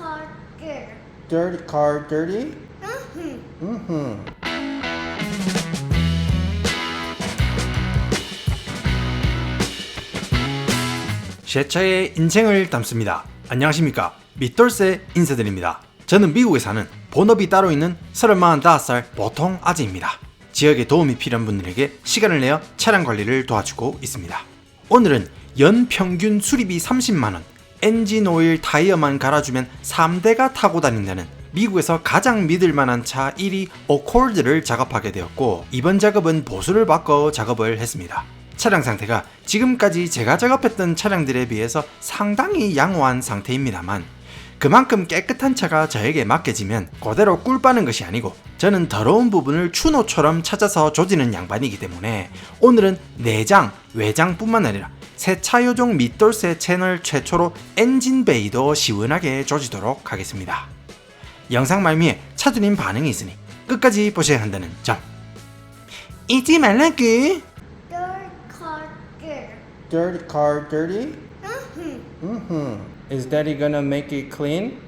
car dirty. Dirty car dirty? 제 차의 인생을 담습니다. 안녕하십니까, 밑돌쇠 인사드립니다. 저는 미국에 사는 본업이 따로 있는 35살 보통 아재입니다. 지역에 도움이 필요한 분들에게 시간을 내어 차량 관리를 도와주고 있습니다. 오늘은 연평균 수리비 30만원, 엔진 오일 타이어만 갈아주면 3대가 타고 다닌다는 미국에서 가장 믿을만한 차 1위 어코드를 작업하게 되었고, 이번 작업은 보수를 바꿔 작업을 했습니다. 차량 상태가 지금까지 제가 작업했던 차량들에 비해서 상당히 양호한 상태입니다만, 그만큼 깨끗한 차가 저에게 맡겨지면 그대로 꿀 빠는 것이 아니고, 저는 더러운 부분을 추노처럼 찾아서 조지는 양반이기 때문에 오늘은 내장, 외장뿐만 아니라 새 차요정 밑돌쇠 채널 최초로 엔진 베이도 시원하게 조지도록 하겠습니다. 영상 말미에 차주님 반응이 있으니 끝까지 보셔야 한다는 점 잊지 말라구. Dirty car dirty. Dirty car dirty? Is daddy gonna make it clean?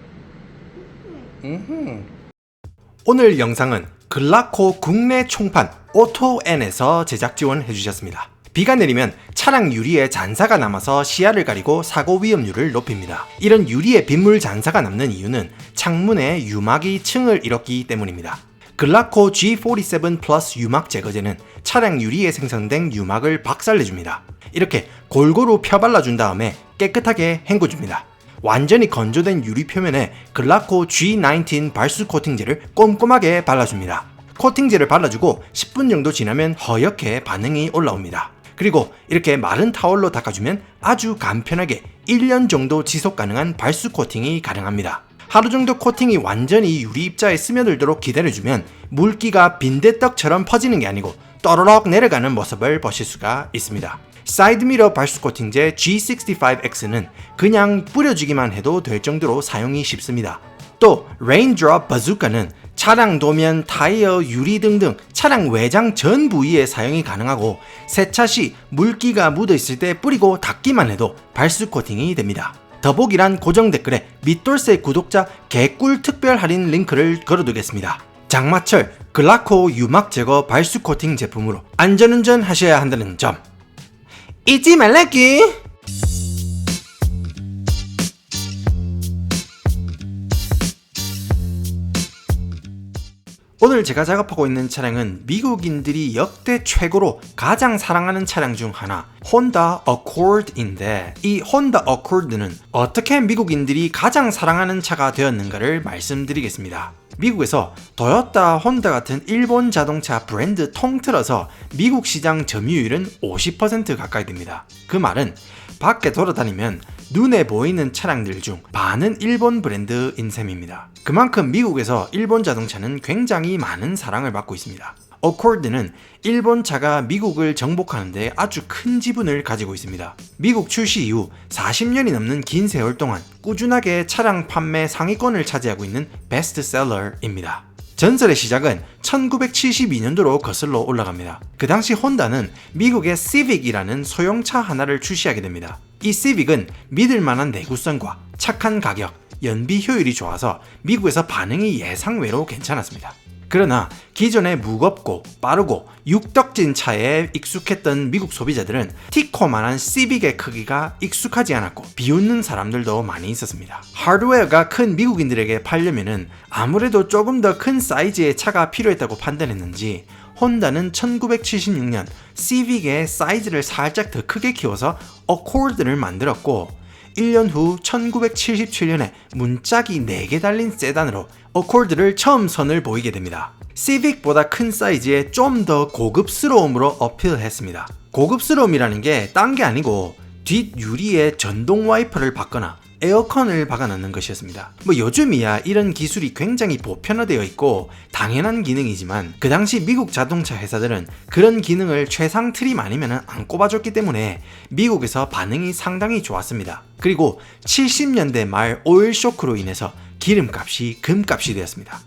오늘 영상은 글라코 국내 총판 오토N에서 제작 지원해 주셨습니다. 비가 내리면 차량 유리에 잔사가 남아서 시야를 가리고 사고 위험률을 높입니다. 이런 유리에 빗물 잔사가 남는 이유는 창문에 유막이 층을 이뤘기 때문입니다. 글라코 G47 플러스 유막 제거제는 차량 유리에 생성된 유막을 박살내줍니다. 이렇게 골고루 펴발라준 다음에 깨끗하게 헹궈줍니다. 완전히 건조된 유리 표면에 글라코 G19 발수 코팅제를 꼼꼼하게 발라줍니다. 코팅제를 발라주고 10분 정도 지나면 허옇게 반응이 올라옵니다. 그리고 이렇게 마른 타월로 닦아주면 아주 간편하게 1년 정도 지속 가능한 발수 코팅이 가능합니다. 하루 정도 코팅이 완전히 유리 입자에 스며들도록 기다려주면 물기가 빈대떡처럼 퍼지는 게 아니고 또르륵 내려가는 모습을 보실 수가 있습니다. 사이드미러 발수 코팅제 G65X는 그냥 뿌려주기만 해도 될 정도로 사용이 쉽습니다. 또 레인드롭 바주카는 차량 도면, 타이어, 유리 등등 차량 외장 전 부위에 사용이 가능하고, 세차 시 물기가 묻어있을 때 뿌리고 닦기만 해도 발수 코팅이 됩니다. 더보기란 고정 댓글에 밑돌쇠 구독자 개꿀 특별 할인 링크를 걸어두겠습니다. 장마철 글라코 유막 제거 발수 코팅 제품으로 안전운전 하셔야 한다는 점 잊지 말라기. 오늘 제가 작업하고 있는 차량은 미국인들이 역대 최고로 가장 사랑하는 차량 중 하나, 혼다 어코드인데, 이 혼다 어코드는 어떻게 미국인들이 가장 사랑하는 차가 되었는가를 말씀드리겠습니다. 미국에서 토요타, 혼다 같은 일본 자동차 브랜드 통틀어서 미국 시장 점유율은 50% 가까이 됩니다. 그 말은 밖에 돌아다니면 눈에 보이는 차량들 중 반은 일본 브랜드인 셈입니다. 그만큼 미국에서 일본 자동차는 굉장히 많은 사랑을 받고 있습니다. 어코드는 일본 차가 미국을 정복하는데 아주 큰 지분을 가지고 있습니다. 미국 출시 이후 40년이 넘는 긴 세월 동안 꾸준하게 차량 판매 상위권을 차지하고 있는 베스트셀러입니다. 전설의 시작은 1972년도로 거슬러 올라갑니다. 그 당시 혼다는 미국의 시빅이라는 소형차 하나를 출시하게 됩니다. 이 시빅은 믿을만한 내구성과 착한 가격, 연비 효율이 좋아서 미국에서 반응이 예상외로 괜찮았습니다. 그러나 기존의 무겁고 빠르고 육덕진 차에 익숙했던 미국 소비자들은 티코만한 시빅의 크기가 익숙하지 않았고 비웃는 사람들도 많이 있었습니다. 하드웨어가 큰 미국인들에게 팔려면은 아무래도 조금 더 큰 사이즈의 차가 필요했다고 판단했는지, 혼다는 1976년 시빅의 사이즈를 살짝 더 크게 키워서 어코드를 만들었고, 1년 후 1977년에 문짝이 4개 달린 세단으로 어코드를 처음 선을 보이게 됩니다. 시빅보다 큰 사이즈에 좀 더 고급스러움으로 어필했습니다. 고급스러움이라는 게 딴 게 아니고 뒷 유리에 전동 와이퍼를 받거나 에어컨을 박아놓는 것이었습니다. 요즘이야 이런 기술이 굉장히 보편화되어 있고 당연한 기능이지만, 그 당시 미국 자동차 회사들은 그런 기능을 최상 트림 아니면 안 꼽아줬기 때문에 미국에서 반응이 상당히 좋았습니다. 그리고 70년대 말 오일 쇼크로 인해서 기름값이 금값이 되었습니다.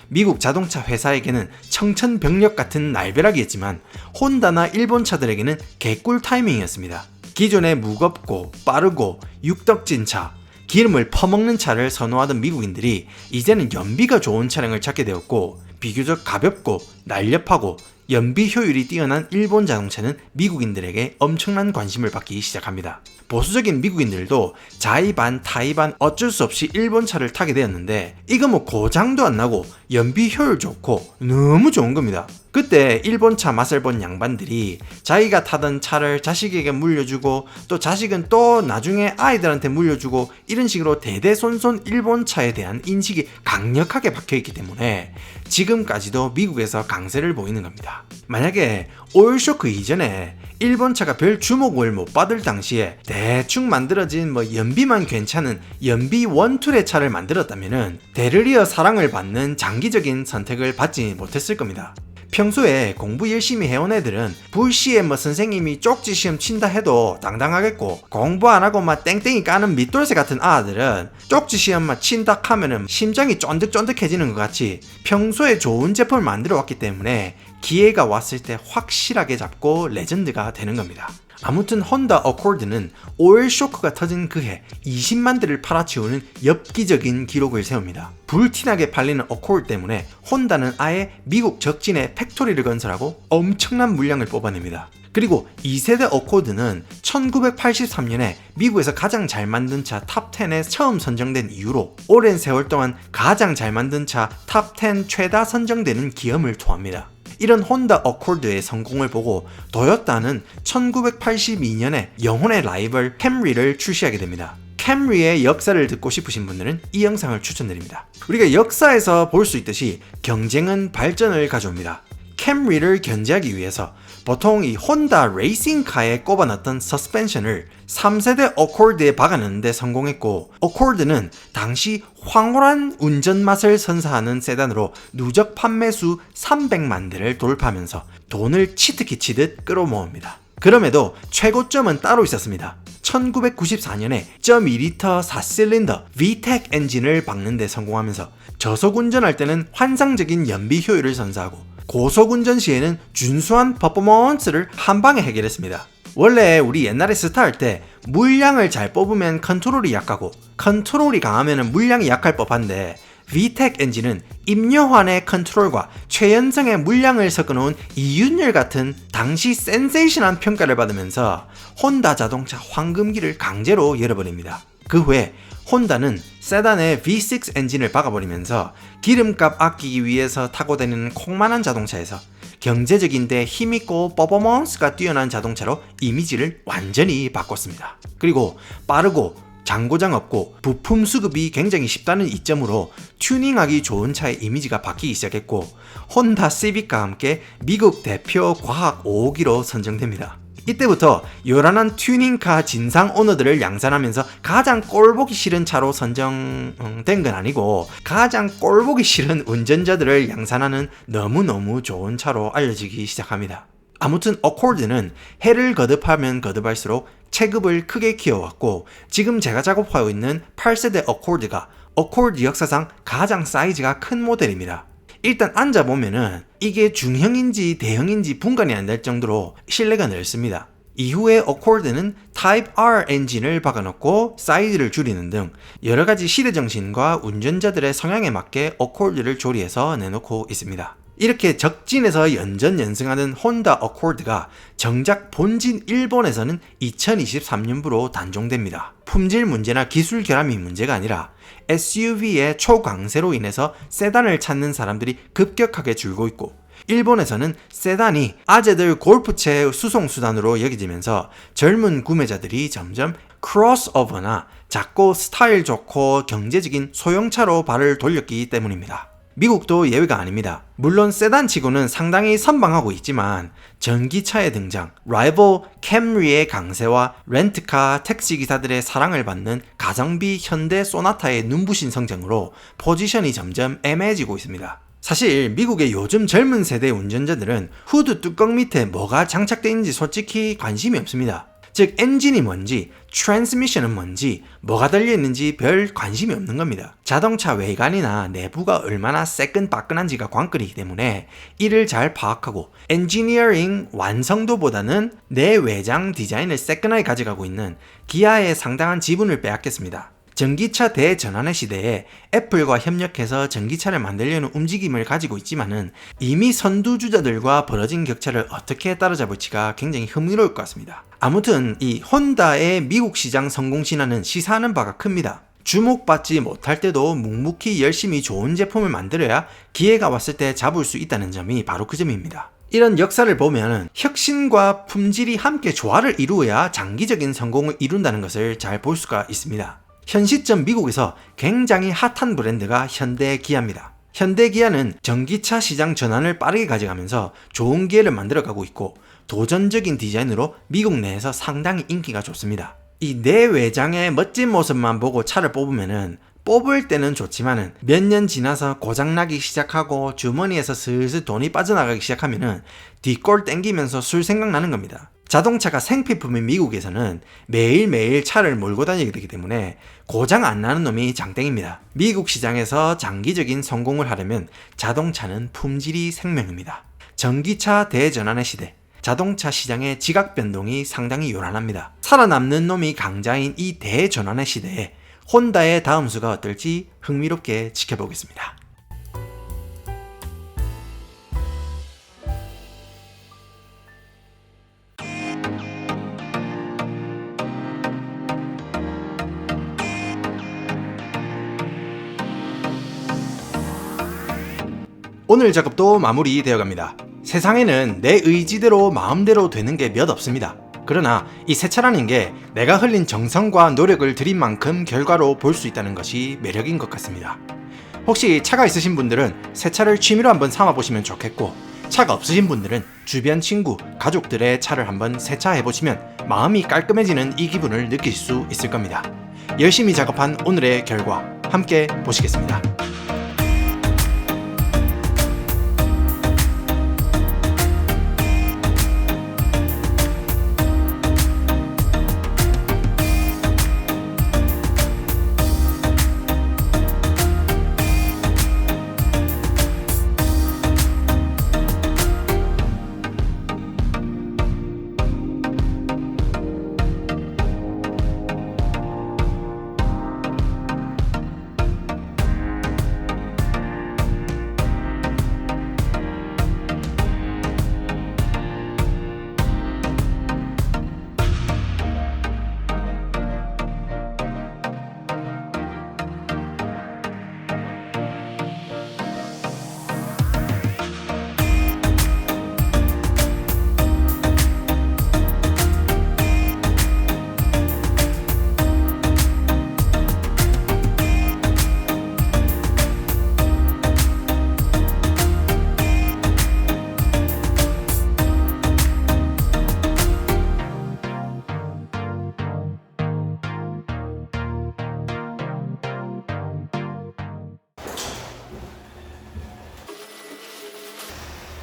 미국 자동차 회사에게는 청천벽력 같은 날벼락이었지만 혼다나 일본 차들에게는 개꿀 타이밍이었습니다. 기존의 무겁고 빠르고 육덕진 차, 기름을 퍼먹는 차를 선호하던 미국인들이 이제는 연비가 좋은 차량을 찾게 되었고, 비교적 가볍고 날렵하고 연비 효율이 뛰어난 일본 자동차는 미국인들에게 엄청난 관심을 받기 시작합니다. 보수적인 미국인들도 자의반 타의반 어쩔 수 없이 일본 차를 타게 되었는데, 이거 뭐 고장도 안 나고 연비 효율 좋고 너무 좋은 겁니다. 그때 일본 차 맛을 본 양반들이 자기가 타던 차를 자식에게 물려주고, 또 자식은 또 나중에 아이들한테 물려주고, 이런 식으로 대대손손 일본 차에 대한 인식이 강력하게 박혀있기 때문에 지금까지도 미국에서 강세를 보이는 겁니다. 만약에 오일쇼크 이전에 일본 차가 별 주목을 못 받을 당시에 대충 만들어진 연비만 괜찮은 연비 원툴의 차를 만들었다면은 대를 이어 사랑을 받는 장기적인 선택을 받지 못했을 겁니다. 평소에 공부 열심히 해온 애들은 불시에 선생님이 쪽지 시험 친다 해도 당당하겠고, 공부 안 하고 땡땡이 까는 밑돌새 같은 아들은 쪽지 시험만 친다 하면은 심장이 쫀득쫀득해지는 것 같이 평소에 좋은 제품을 만들어 왔기 때문에 기회가 왔을 때 확실하게 잡고 레전드가 되는 겁니다. 아무튼 혼다 어코드는 오일 쇼크가 터진 그해 20만 대를 팔아치우는 엽기적인 기록을 세웁니다. 불티나게 팔리는 어코드 때문에 혼다는 아예 미국 적진에 팩토리를 건설하고 엄청난 물량을 뽑아냅니다. 그리고 2세대 어코드는 1983년에 미국에서 가장 잘 만든 차 탑10에 처음 선정된 이후로 오랜 세월 동안 가장 잘 만든 차 탑10 최다 선정되는 기염을 토합니다. 이런 혼다 어코드의 성공을 보고 도요타는 1982년에 영혼의 라이벌 캠리를 출시하게 됩니다. 캠리의 역사를 듣고 싶으신 분들은 이 영상을 추천드립니다. 우리가 역사에서 볼 수 있듯이 경쟁은 발전을 가져옵니다. 캠리를 견제하기 위해서 보통 이 혼다 레이싱카에 꼽아놨던 서스펜션을 3세대 어코드에 박아넣는데 성공했고, 어코드는 당시 황홀한 운전 맛을 선사하는 세단으로 누적 판매수 300만 대를 돌파하면서 돈을 치트키 치듯 끌어모읍니다. 그럼에도 최고점은 따로 있었습니다. 1994년에 0.2리터 4실린더 VTEC 엔진을 박는 데 성공하면서 저속 운전할 때는 환상적인 연비 효율을 선사하고, 고속운전 시에는 준수한 퍼포먼스를 한 방에 해결했습니다. 원래 우리 옛날에 스타할 때 물량을 잘 뽑으면 컨트롤이 약하고 컨트롤이 강하면 물량이 약할 법한데, VTEC 엔진은 임요환의 컨트롤과 최연성의 물량을 섞어놓은 이윤열 같은 당시 센세이션한 평가를 받으면서 혼다 자동차 황금기를 강제로 열어버립니다. 그 후에 혼다는 세단에 V6 엔진을 박아버리면서 기름값 아끼기 위해서 타고 다니는 콩만한 자동차에서 경제적인데 힘있고 퍼포먼스가 뛰어난 자동차로 이미지를 완전히 바꿨습니다. 그리고 빠르고 장고장 없고 부품 수급이 굉장히 쉽다는 이점으로 튜닝하기 좋은 차의 이미지가 바뀌기 시작했고, 혼다 시빅과 함께 미국 대표 과학 5호기로 선정됩니다. 이때부터 요란한 튜닝카 진상 오너들을 양산하면서 가장 꼴보기 싫은 차로 선정된 건 아니고, 가장 꼴보기 싫은 운전자들을 양산하는 너무너무 좋은 차로 알려지기 시작합니다. 아무튼 어코드는 해를 거듭하면 거듭할수록 체급을 크게 키워왔고, 지금 제가 작업하고 있는 8세대 어코드가 어코드 역사상 가장 사이즈가 큰 모델입니다. 일단 앉아보면은 이게 중형인지 대형인지 분간이 안 될 정도로 실내가 넓습니다. 이후에 어코드는 타입 R 엔진을 박아놓고 사이즈를 줄이는 등 여러가지 시대정신과 운전자들의 성향에 맞게 어코드를 조리해서 내놓고 있습니다. 이렇게 적진에서 연전연승하는 혼다 어코드가 정작 본진 일본에서는 2023년부로 단종됩니다. 품질 문제나 기술 결함이 문제가 아니라 SUV의 초강세로 인해서 세단을 찾는 사람들이 급격하게 줄고 있고, 일본에서는 세단이 아재들 골프채 수송수단으로 여겨지면서 젊은 구매자들이 점점 크로스오버나 작고 스타일 좋고 경제적인 소형차로 발을 돌렸기 때문입니다. 미국도 예외가 아닙니다. 물론 세단치고는 상당히 선방하고 있지만 전기차의 등장, 라이벌 캠리의 강세와 렌트카 택시기사들의 사랑을 받는 가성비 현대 소나타의 눈부신 성장으로 포지션이 점점 애매해지고 있습니다. 사실 미국의 요즘 젊은 세대 운전자들은 후드 뚜껑 밑에 뭐가 장착되어 있는지 솔직히 관심이 없습니다. 즉 엔진이 뭔지, 트랜스미션은 뭔지, 뭐가 달려있는지 별 관심이 없는 겁니다. 자동차 외관이나 내부가 얼마나 새끈빠끈한지가 관건이기 때문에 이를 잘 파악하고 엔지니어링 완성도보다는 내 외장 디자인을 새끈하게 가져가고 있는 기아의 상당한 지분을 빼앗겼습니다. 전기차 대전환의 시대에 애플과 협력해서 전기차를 만들려는 움직임을 가지고 있지만은 이미 선두주자들과 벌어진 격차를 어떻게 따라잡을지가 굉장히 흥미로울 것 같습니다. 아무튼 이 혼다의 미국 시장 성공 신화는 시사하는 바가 큽니다. 주목받지 못할 때도 묵묵히 열심히 좋은 제품을 만들어야 기회가 왔을 때 잡을 수 있다는 점이 바로 그 점입니다. 이런 역사를 보면 혁신과 품질이 함께 조화를 이루어야 장기적인 성공을 이룬다는 것을 잘 볼 수가 있습니다. 현 시점 미국에서 굉장히 핫한 브랜드가 현대기아입니다. 현대기아는 전기차 시장 전환을 빠르게 가져가면서 좋은 기회를 만들어가고 있고 도전적인 디자인으로 미국 내에서 상당히 인기가 좋습니다. 이 내외장의 멋진 모습만 보고 차를 뽑으면은 뽑을 때는 좋지만은 몇 년 지나서 고장나기 시작하고 주머니에서 슬슬 돈이 빠져나가기 시작하면은 뒷골 땡기면서 술 생각나는 겁니다. 자동차가 생필품인 미국에서는 매일매일 차를 몰고 다니게 되기 때문에 고장 안 나는 놈이 장땡입니다. 미국 시장에서 장기적인 성공을 하려면 자동차는 품질이 생명입니다. 전기차 대전환의 시대. 자동차 시장의 지각 변동이 상당히 요란합니다. 살아남는 놈이 강자인 이 대전환의 시대에 혼다의 다음 수가 어떨지 흥미롭게 지켜보겠습니다. 오늘 작업도 마무리되어 갑니다. 세상에는 내 의지대로 마음대로 되는 게 몇 없습니다. 그러나 이 새 차라는 게 내가 흘린 정성과 노력을 들인 만큼 결과로 볼 수 있다는 것이 매력인 것 같습니다. 혹시 차가 있으신 분들은 새 차를 취미로 한번 삼아보시면 좋겠고, 차가 없으신 분들은 주변 친구, 가족들의 차를 한번 세차해보시면 마음이 깔끔해지는 이 기분을 느낄 수 있을 겁니다. 열심히 작업한 오늘의 결과 함께 보시겠습니다.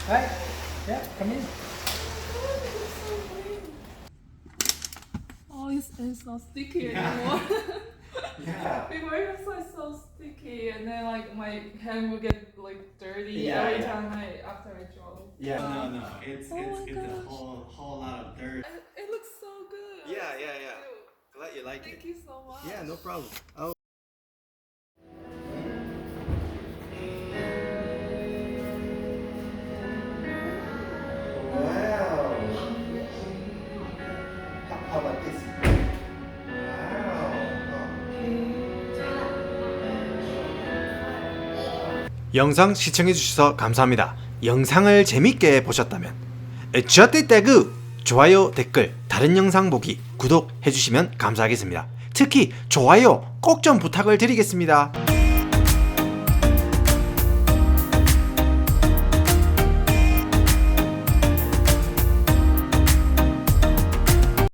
Right? Yeah, come in. Oh, it's not sticky anymore. Yeah. Before it was like so sticky, and then like my hand would get like dirty Yeah, every yeah. time after I drove. Yeah. No, it's Oh my it's a gosh. whole lot of dirt. It looks so good. Yeah, Thank yeah, yeah. you. Glad you like Thank you so much. Yeah, no problem. Oh. Wow. How about this? Wow. 영상 시청해주셔서 감사합니다. 영상을 재밌게 보셨다면 저때때그 좋아요, 댓글, 다른 영상 보기, 구독해주시면 감사하겠습니다. 특히 좋아요 꼭 좀 부탁을 드리겠습니다.